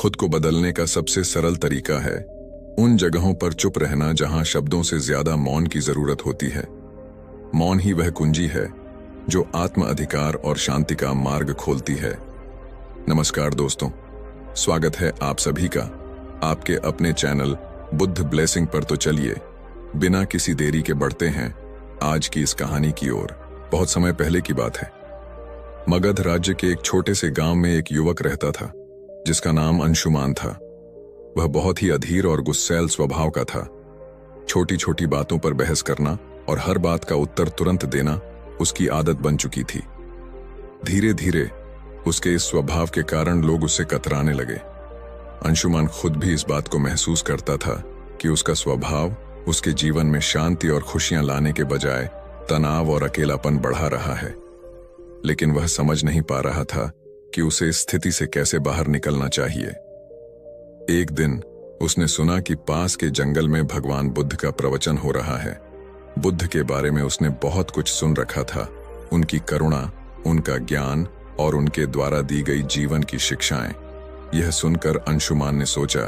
खुद को बदलने का सबसे सरल तरीका है उन जगहों पर चुप रहना जहां शब्दों से ज्यादा मौन की जरूरत होती है। मौन ही वह कुंजी है जो आत्म अधिकार और शांति का मार्ग खोलती है। नमस्कार दोस्तों, स्वागत है आप सभी का आपके अपने चैनल बुद्ध ब्लेसिंग पर। तो चलिए बिना किसी देरी के बढ़ते हैं आज की इस कहानी की ओर। बहुत समय पहले की बात है। मगध राज्य के एक छोटे से गांव में एक युवक रहता था जिसका नाम अंशुमान था। वह बहुत ही अधीर और गुस्सैल स्वभाव का था। छोटी छोटी बातों पर बहस करना और हर बात का उत्तर तुरंत देना उसकी आदत बन चुकी थी। धीरे धीरे उसके इस स्वभाव के कारण लोग उससे कतराने लगे। अंशुमान खुद भी इस बात को महसूस करता था कि उसका स्वभाव उसके जीवन में शांति और खुशियां लाने के बजाय तनाव और अकेलापन बढ़ा रहा है। लेकिन वह समझ नहीं पा रहा था कि उसे इस स्थिति से कैसे बाहर निकलना चाहिए। एक दिन उसने सुना कि पास के जंगल में भगवान बुद्ध का प्रवचन हो रहा है। बुद्ध के बारे में उसने बहुत कुछ सुन रखा था। उनकी करुणा, उनका ज्ञान और उनके द्वारा दी गई जीवन की शिक्षाएं। यह सुनकर अंशुमान ने सोचा,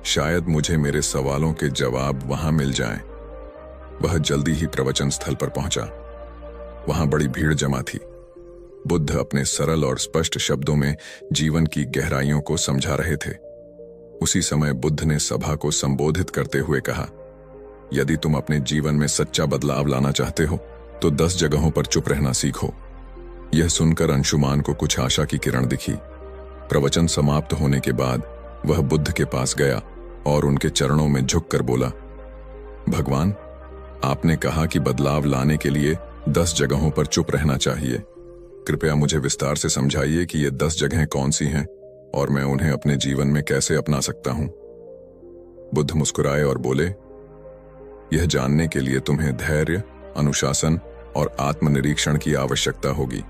शायद मुझे मेरे सवालों के जवाब वहां मिल जाएं। वह जल्दी ही प्रवचन स्थल पर पहुंचा। वहां बड़ी भीड़ जमा थी। बुद्ध अपने सरल और स्पष्ट शब्दों में जीवन की गहराइयों को समझा रहे थे। उसी समय बुद्ध ने सभा को संबोधित करते हुए कहा, यदि तुम अपने जीवन में सच्चा बदलाव लाना चाहते हो तो 10 जगहों पर चुप रहना सीखो। यह सुनकर अंशुमान को कुछ आशा की किरण दिखी। प्रवचन समाप्त होने के बाद वह बुद्ध के पास गया और उनके चरणों में झुककर बोला, भगवान, आपने कहा कि बदलाव लाने के लिए 10 जगहों पर चुप रहना चाहिए। कृपया मुझे विस्तार से समझाइए कि ये 10 जगहें कौन सी हैं और मैं उन्हें अपने जीवन में कैसे अपना सकता हूं। बुद्ध मुस्कुराए और बोले, यह जानने के लिए तुम्हें धैर्य, अनुशासन और आत्मनिरीक्षण की आवश्यकता होगी।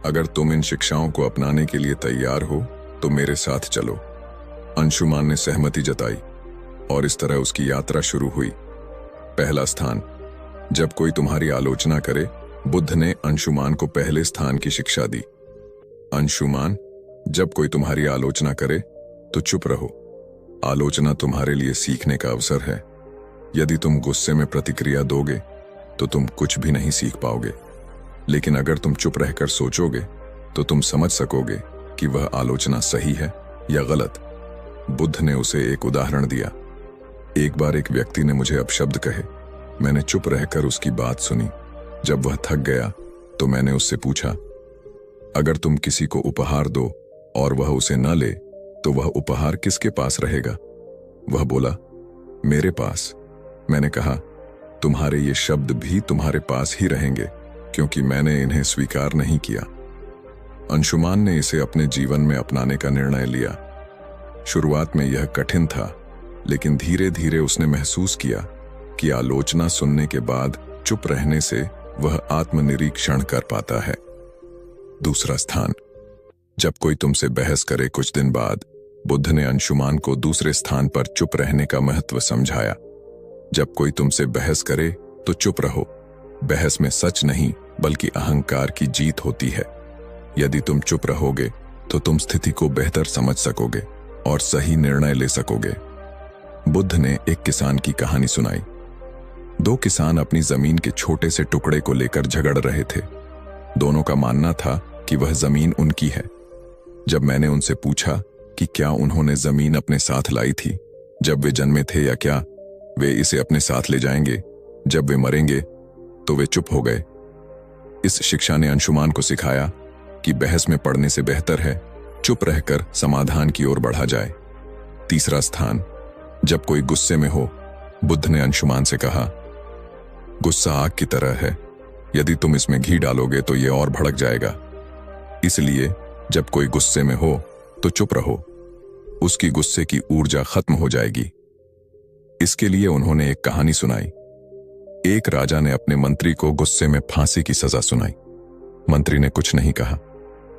अगर तुम इन शिक्षाओं को अपनाने के लिए तैयार हो तो मेरे साथ चलो। अंशुमान ने सहमति जताई और इस तरह उसकी यात्रा शुरू हुई। पहला स्थान, जब कोई तुम्हारी आलोचना करे। बुद्ध ने अंशुमान को पहले स्थान की शिक्षा दी। अंशुमान, जब कोई तुम्हारी आलोचना करे तो चुप रहो। आलोचना तुम्हारे लिए सीखने का अवसर है। यदि तुम गुस्से में प्रतिक्रिया दोगे तो तुम कुछ भी नहीं सीख पाओगे। लेकिन अगर तुम चुप रहकर सोचोगे तो तुम समझ सकोगे कि वह आलोचना सही है या गलत। बुद्ध ने उसे एक उदाहरण दिया। एक बार एक व्यक्ति ने मुझे अपशब्द कहे। मैंने चुप रहकर उसकी बात सुनी। जब वह थक गया तो मैंने उससे पूछा, अगर तुम किसी को उपहार दो और वह उसे न ले तो वह उपहार किसके पास रहेगा? वह बोला, मेरे पास। मैंने कहा, तुम्हारे ये शब्द भी तुम्हारे पास ही रहेंगे क्योंकि मैंने इन्हें स्वीकार नहीं किया। अंशुमान ने इसे अपने जीवन में अपनाने का निर्णय लिया। शुरुआत में यह कठिन था, लेकिन धीरे धीरे उसने महसूस किया कि आलोचना सुनने के बाद चुप रहने से वह आत्मनिरीक्षण कर पाता है। दूसरा स्थान, जब कोई तुमसे बहस करे। कुछ दिन बाद बुद्ध ने अंशुमान को दूसरे स्थान पर चुप रहने का महत्व समझाया। जब कोई तुमसे बहस करे तो चुप रहो। बहस में सच नहीं बल्कि अहंकार की जीत होती है। यदि तुम चुप रहोगे तो तुम स्थिति को बेहतर समझ सकोगे और सही निर्णय ले सकोगे। बुद्ध ने एक किसान की कहानी सुनाई। 2 किसान अपनी जमीन के छोटे से टुकड़े को लेकर झगड़ रहे थे। दोनों का मानना था कि वह जमीन उनकी है। जब मैंने उनसे पूछा कि क्या उन्होंने जमीन अपने साथ लाई थी जब वे जन्मे थे, या क्या वे इसे अपने साथ ले जाएंगे जब वे मरेंगे, तो वे चुप हो गए। इस शिक्षा ने अंशुमान को सिखाया कि बहस में पड़ने से बेहतर है चुप रहकर समाधान की ओर बढ़ा जाए। तीसरा स्थान, जब कोई गुस्से में हो। बुद्ध ने अंशुमान से कहा, गुस्सा आग की तरह है। यदि तुम इसमें घी डालोगे तो यह और भड़क जाएगा। इसलिए जब कोई गुस्से में हो तो चुप रहो। उसकी गुस्से की ऊर्जा खत्म हो जाएगी। इसके लिए उन्होंने एक कहानी सुनाई। एक राजा ने अपने मंत्री को गुस्से में फांसी की सजा सुनाई। मंत्री ने कुछ नहीं कहा।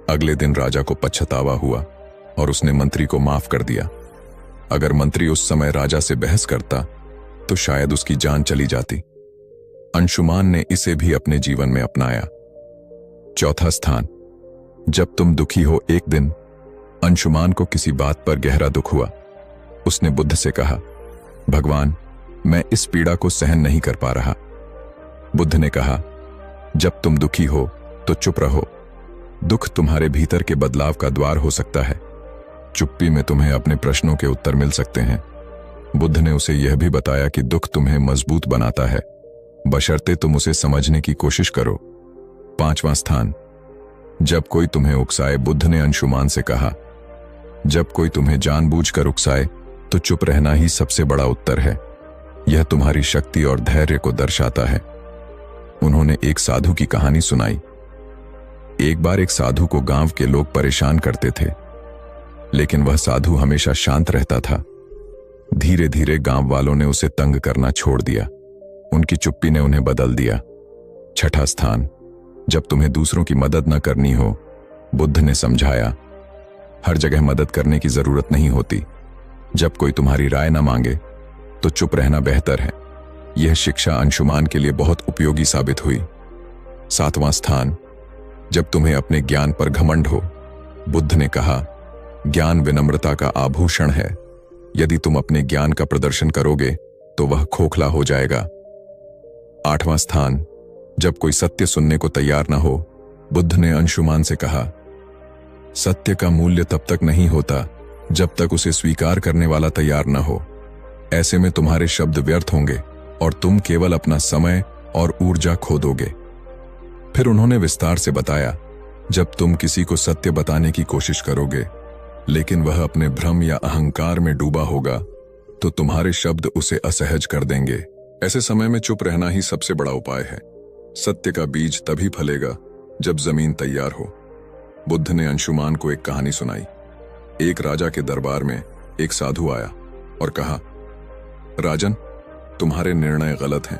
अगले दिन राजा को पछतावा हुआ और उसने मंत्री को माफ कर दिया। अगर मंत्री उस समय राजा से बहस करता तो शायद उसकी जान चली जाती। अंशुमान ने इसे भी अपने जीवन में अपनाया। चौथा स्थान, जब तुम दुखी हो एक दिन अंशुमान को किसी बात पर गहरा दुख हुआ। उसने बुद्ध से कहा, भगवान, मैं इस पीड़ा को सहन नहीं कर पा रहा। बुद्ध ने कहा, जब तुम दुखी हो तो चुप रहो। दुख तुम्हारे भीतर के बदलाव का द्वार हो सकता है। चुप्पी में तुम्हें अपने प्रश्नों के उत्तर मिल सकते हैं। बुद्ध ने उसे यह भी बताया कि दुख तुम्हें मजबूत बनाता है, बशर्ते तुम उसे समझने की कोशिश करो। 5वां स्थान, जब कोई तुम्हें उकसाए। बुद्ध ने अंशुमान से कहा, जब कोई तुम्हें जानबूझकर उकसाए तो चुप रहना ही सबसे बड़ा उत्तर है। यह तुम्हारी शक्ति और धैर्य को दर्शाता है। उन्होंने एक साधु की कहानी सुनाई। एक बार एक साधु को गांव के लोग परेशान करते थे, लेकिन वह साधु हमेशा शांत रहता था। धीरे धीरे गांव वालों ने उसे तंग करना छोड़ दिया। उनकी चुप्पी ने उन्हें बदल दिया। 6ठा स्थान, जब तुम्हें दूसरों की मदद न करनी हो। बुद्ध ने समझाया, हर जगह मदद करने की जरूरत नहीं होती। जब कोई तुम्हारी राय न मांगे तो चुप रहना बेहतर है। यह शिक्षा अंशुमान के लिए बहुत उपयोगी साबित हुई। 7वां स्थान, जब तुम्हें अपने ज्ञान पर घमंड हो। बुद्ध ने कहा, ज्ञान विनम्रता का आभूषण है। यदि तुम अपने ज्ञान का प्रदर्शन करोगे तो वह खोखला हो जाएगा। 8वां स्थान, जब कोई सत्य सुनने को तैयार न हो। बुद्ध ने अंशुमान से कहा, सत्य का मूल्य तब तक नहीं होता जब तक उसे स्वीकार करने वाला तैयार न हो। ऐसे में तुम्हारे शब्द व्यर्थ होंगे और तुम केवल अपना समय और ऊर्जा खो दोगे। फिर उन्होंने विस्तार से बताया, जब तुम किसी को सत्य बताने की कोशिश करोगे लेकिन वह अपने भ्रम या अहंकार में डूबा होगा तो तुम्हारे शब्द उसे असहज कर देंगे। ऐसे समय में चुप रहना ही सबसे बड़ा उपाय है। सत्य का बीज तभी फलेगा जब जमीन तैयार हो। बुद्ध ने अंशुमान को एक कहानी सुनाई। एक राजा के दरबार में एक साधु आया और कहा, राजन, तुम्हारे निर्णय गलत हैं।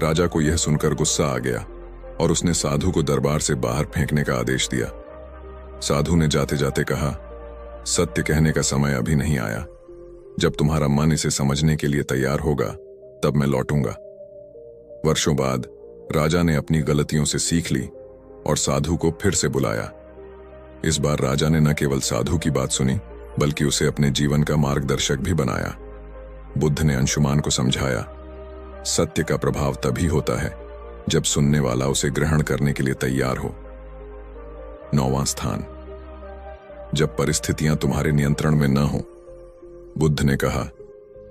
राजा को यह सुनकर गुस्सा आ गया और उसने साधु को दरबार से बाहर फेंकने का आदेश दिया। साधु ने जाते जाते कहा, सत्य कहने का समय अभी नहीं आया। जब तुम्हारा मन इसे समझने के लिए तैयार होगा तब मैं लौटूंगा। वर्षों बाद राजा ने अपनी गलतियों से सीख ली और साधु को फिर से बुलाया। इस बार राजा ने न केवल साधु की बात सुनी बल्कि उसे अपने जीवन का मार्गदर्शक भी बनाया। बुद्ध ने अंशुमान को समझाया, सत्य का प्रभाव तभी होता है जब सुनने वाला उसे ग्रहण करने के लिए तैयार हो। 9वां स्थान, जब परिस्थितियां तुम्हारे नियंत्रण में न हो। बुद्ध ने कहा,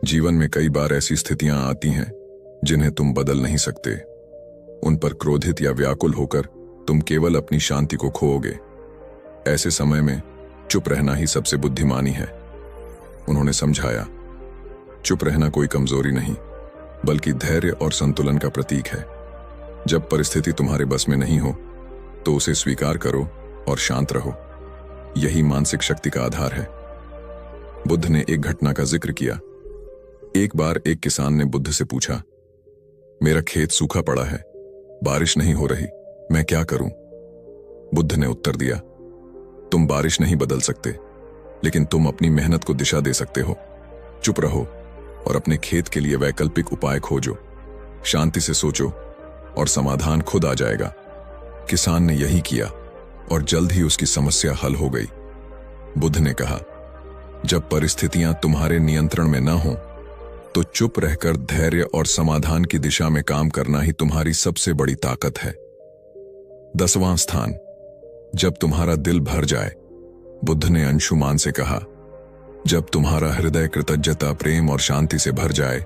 जीवन में कई बार ऐसी स्थितियां आती हैं जिन्हें तुम बदल नहीं सकते। उन पर क्रोधित या व्याकुल होकर तुम केवल अपनी शांति को खोओगे। ऐसे समय में चुप रहना ही सबसे बुद्धिमानी है। उन्होंने समझाया, चुप रहना कोई कमजोरी नहीं बल्कि धैर्य और संतुलन का प्रतीक है। जब परिस्थिति तुम्हारे बस में नहीं हो तो उसे स्वीकार करो और शांत रहो। यही मानसिक शक्ति का आधार है। बुद्ध ने एक घटना का जिक्र किया। एक बार एक किसान ने बुद्ध से पूछा, मेरा खेत सूखा पड़ा है, बारिश नहीं हो रही, मैं क्या करूं? बुद्ध ने उत्तर दिया, तुम बारिश नहीं बदल सकते, लेकिन तुम अपनी मेहनत को दिशा दे सकते हो। चुप रहो और अपने खेत के लिए वैकल्पिक उपाय खोजो। शांति से सोचो और समाधान खुद आ जाएगा। किसान ने यही किया और जल्द ही उसकी समस्या हल हो गई। बुद्ध ने कहा, जब परिस्थितियां तुम्हारे नियंत्रण में न हो तो चुप रहकर धैर्य और समाधान की दिशा में काम करना ही तुम्हारी सबसे बड़ी ताकत है। 10वां स्थान, जब तुम्हारा दिल भर जाए। बुद्ध ने अंशुमान से कहा, जब तुम्हारा हृदय कृतज्ञता, प्रेम और शांति से भर जाए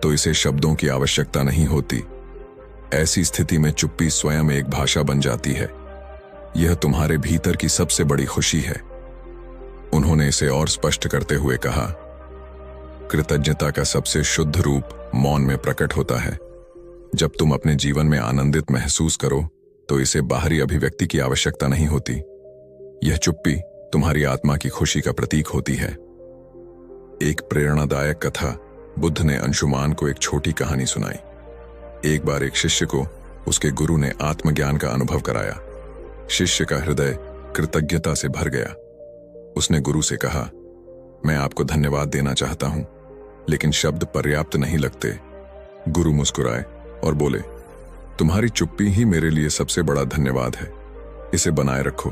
तो इसे शब्दों की आवश्यकता नहीं होती। ऐसी स्थिति में चुप्पी स्वयं एक भाषा बन जाती है। यह तुम्हारे भीतर की सबसे बड़ी खुशी है। उन्होंने इसे और स्पष्ट करते हुए कहा, कृतज्ञता का सबसे शुद्ध रूप मौन में प्रकट होता है। जब तुम अपने जीवन में आनंदित महसूस करो तो इसे बाहरी अभिव्यक्ति की आवश्यकता नहीं होती। यह चुप्पी तुम्हारी आत्मा की खुशी का प्रतीक होती है। एक प्रेरणादायक कथा। बुद्ध ने अंशुमान को एक छोटी कहानी सुनाई। एक बार एक शिष्य को उसके गुरु ने आत्मज्ञान का अनुभव कराया। शिष्य का हृदय कृतज्ञता से भर गया। उसने गुरु से कहा, मैं आपको धन्यवाद देना चाहता हूं, लेकिन शब्द पर्याप्त नहीं लगते। गुरु मुस्कुराए और बोले, तुम्हारी चुप्पी ही मेरे लिए सबसे बड़ा धन्यवाद है, इसे बनाए रखो।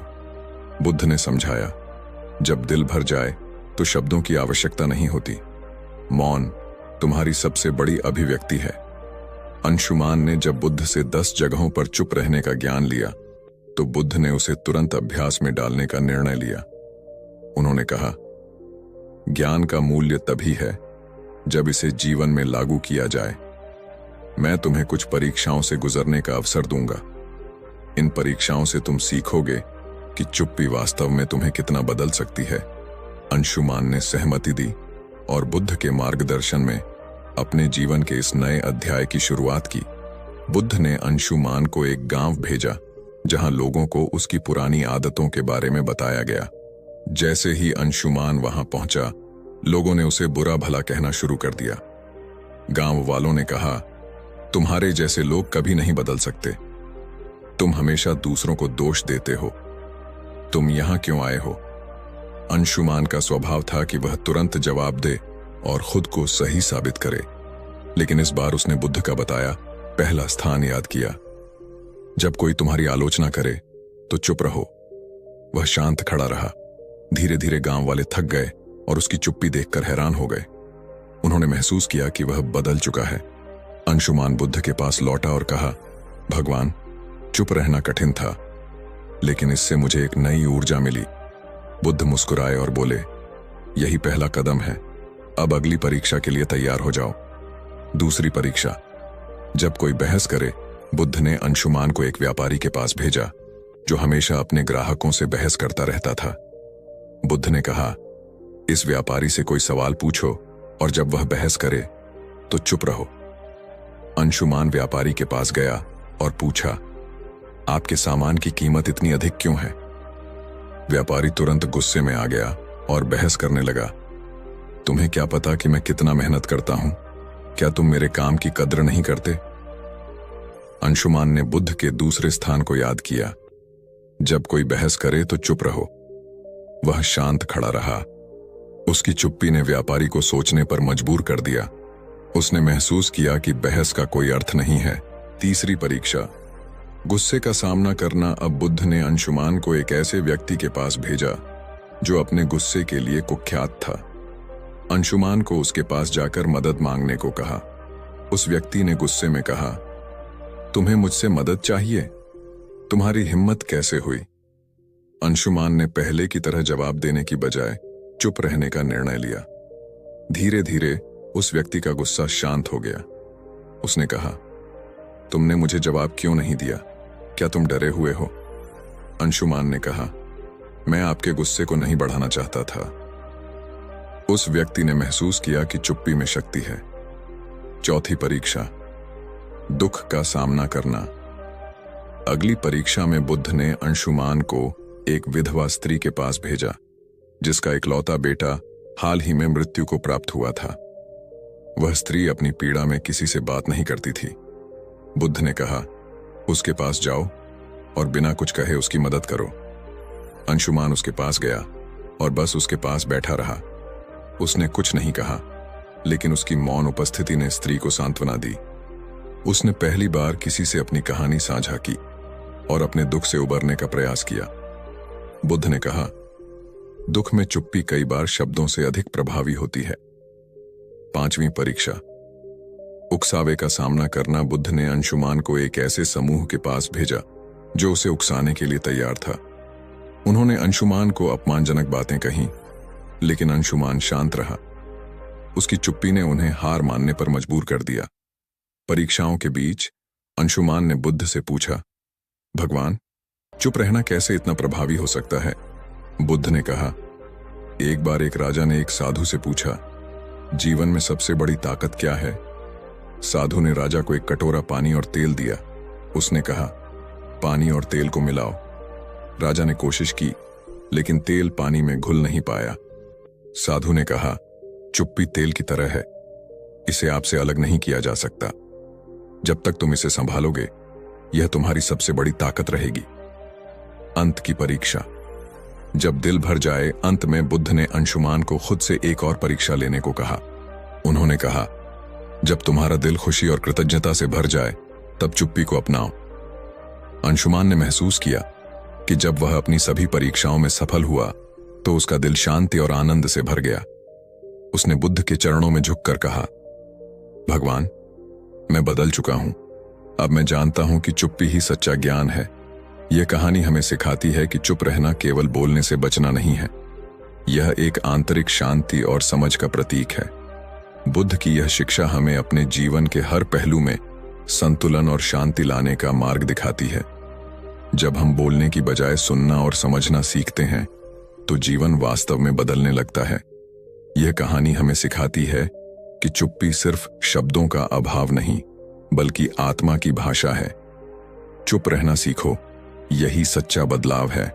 बुद्ध ने समझाया, जब दिल भर जाए तो शब्दों की आवश्यकता नहीं होती। मौन तुम्हारी सबसे बड़ी अभिव्यक्ति है। अंशुमान ने जब बुद्ध से 10 जगहों पर चुप रहने का ज्ञान लिया तो बुद्ध ने उसे तुरंत अभ्यास में डालने का निर्णय लिया। उन्होंने कहा, ज्ञान का मूल्य तभी है जब इसे जीवन में लागू किया जाए। मैं तुम्हें कुछ परीक्षाओं से गुजरने का अवसर दूंगा। इन परीक्षाओं से तुम सीखोगे कि चुप्पी वास्तव में तुम्हें कितना बदल सकती है। अंशुमान ने सहमति दी और बुद्ध के मार्गदर्शन में अपने जीवन के इस नए अध्याय की शुरुआत की। बुद्ध ने अंशुमान को एक गांव भेजा जहां लोगों को उसकी पुरानी आदतों के बारे में बताया गया। जैसे ही अंशुमान वहां पहुंचा, लोगों ने उसे बुरा भला कहना शुरू कर दिया। गांव वालों ने कहा, तुम्हारे जैसे लोग कभी नहीं बदल सकते। तुम हमेशा दूसरों को दोष देते हो। तुम यहां क्यों आए हो? अंशुमान का स्वभाव था कि वह तुरंत जवाब दे और खुद को सही साबित करे, लेकिन इस बार उसने बुद्ध का बताया पहला स्थान याद किया। जब कोई तुम्हारी आलोचना करे तो चुप रहो। वह शांत खड़ा रहा। धीरे धीरे गांव वाले थक गए और उसकी चुप्पी देखकर हैरान हो गए। उन्होंने महसूस किया कि वह बदल चुका है। अंशुमान बुद्ध के पास लौटा और कहा, भगवान, चुप रहना कठिन था, लेकिन इससे मुझे एक नई ऊर्जा मिली। बुद्ध मुस्कुराए और बोले, यही पहला कदम है। अब अगली परीक्षा के लिए तैयार हो जाओ। दूसरी परीक्षा। जब कोई बहस करे, बुद्ध ने अंशुमान को एक व्यापारी के पास भेजा जो हमेशा अपने ग्राहकों से बहस करता रहता था। बुद्ध ने कहा, इस व्यापारी से कोई सवाल पूछो और जब वह बहस करे तो चुप रहो। अंशुमान व्यापारी के पास गया और पूछा, आपके सामान की कीमत इतनी अधिक क्यों है? व्यापारी तुरंत गुस्से में आ गया और बहस करने लगा, तुम्हें क्या पता कि मैं कितना मेहनत करता हूं? क्या तुम मेरे काम की कद्र नहीं करते? अंशुमान ने बुद्ध के दूसरे स्थान को याद किया। जब कोई बहस करे तो चुप रहो। वह शांत खड़ा रहा। उसकी चुप्पी ने व्यापारी को सोचने पर मजबूर कर दिया। उसने महसूस किया कि बहस का कोई अर्थ नहीं है। तीसरी परीक्षा। गुस्से का सामना करना। अब बुद्ध ने अंशुमान को एक ऐसे व्यक्ति के पास भेजा जो अपने गुस्से के लिए कुख्यात था। अंशुमान को उसके पास जाकर मदद मांगने को कहा। उस व्यक्ति ने गुस्से में कहा, तुम्हें मुझसे मदद चाहिए? तुम्हारी हिम्मत कैसे हुई? अंशुमान ने पहले की तरह जवाब देने की बजाय चुप रहने का निर्णय लिया। धीरे धीरे उस व्यक्ति का गुस्सा शांत हो गया। उसने कहा, तुमने मुझे जवाब क्यों नहीं दिया? क्या तुम डरे हुए हो? अंशुमान ने कहा, मैं आपके गुस्से को नहीं बढ़ाना चाहता था। उस व्यक्ति ने महसूस किया कि चुप्पी में शक्ति है। चौथी परीक्षा। दुख का सामना करना। अगली परीक्षा में बुद्ध ने अंशुमान को एक विधवा स्त्री के पास भेजा जिसका इकलौता बेटा हाल ही में मृत्यु को प्राप्त हुआ था। वह स्त्री अपनी पीड़ा में किसी से बात नहीं करती थी। बुद्ध ने कहा, उसके पास जाओ और बिना कुछ कहे उसकी मदद करो। अंशुमान उसके पास गया और बस उसके पास बैठा रहा। उसने कुछ नहीं कहा, लेकिन उसकी मौन उपस्थिति ने स्त्री को सांत्वना दी। उसने पहली बार किसी से अपनी कहानी साझा की और अपने दुख से उबरने का प्रयास किया। बुद्ध ने कहा, दुख में चुप्पी कई बार शब्दों से अधिक प्रभावी होती है। पांचवी परीक्षा। उकसावे का सामना करना। बुद्ध ने अंशुमान को एक ऐसे समूह के पास भेजा जो उसे उकसाने के लिए तैयार था। उन्होंने अंशुमान को अपमानजनक बातें कहीं, लेकिन अंशुमान शांत रहा। उसकी चुप्पी ने उन्हें हार मानने पर मजबूर कर दिया। परीक्षाओं के बीच अंशुमान ने बुद्ध से पूछा, भगवान, चुप रहना कैसे इतना प्रभावी हो सकता है? बुद्ध ने कहा, एक बार एक राजा ने एक साधु से पूछा, जीवन में सबसे बड़ी ताकत क्या है? साधु ने राजा को एक कटोरा पानी और तेल दिया। उसने कहा, पानी और तेल को मिलाओ। राजा ने कोशिश की, लेकिन तेल पानी में घुल नहीं पाया। साधु ने कहा, चुप्पी तेल की तरह है, इसे आपसे अलग नहीं किया जा सकता। जब तक तुम इसे संभालोगे, यह तुम्हारी सबसे बड़ी ताकत रहेगी। अंत की परीक्षा। जब दिल भर जाए, अंत में बुद्ध ने अंशुमान को खुद से एक और परीक्षा लेने को कहा। उन्होंने कहा, जब तुम्हारा दिल खुशी और कृतज्ञता से भर जाए, तब चुप्पी को अपनाओ। अंशुमान ने महसूस किया कि जब वह अपनी सभी परीक्षाओं में सफल हुआ, तो उसका दिल शांति और आनंद से भर गया। उसने बुद्ध के चरणों में झुककर कहा, भगवान, मैं बदल चुका हूं। अब मैं जानता हूं कि चुप्पी ही सच्चा ज्ञान है। यह कहानी हमें सिखाती है कि चुप रहना केवल बोलने से बचना नहीं है, यह एक आंतरिक शांति और समझ का प्रतीक है। बुद्ध की यह शिक्षा हमें अपने जीवन के हर पहलू में संतुलन और शांति लाने का मार्ग दिखाती है। जब हम बोलने की बजाय सुनना और समझना सीखते हैं तो जीवन वास्तव में बदलने लगता है। यह कहानी हमें सिखाती है कि चुप्पी सिर्फ शब्दों का अभाव नहीं, बल्कि आत्मा की भाषा है। चुप रहना सीखो, यही सच्चा बदलाव है।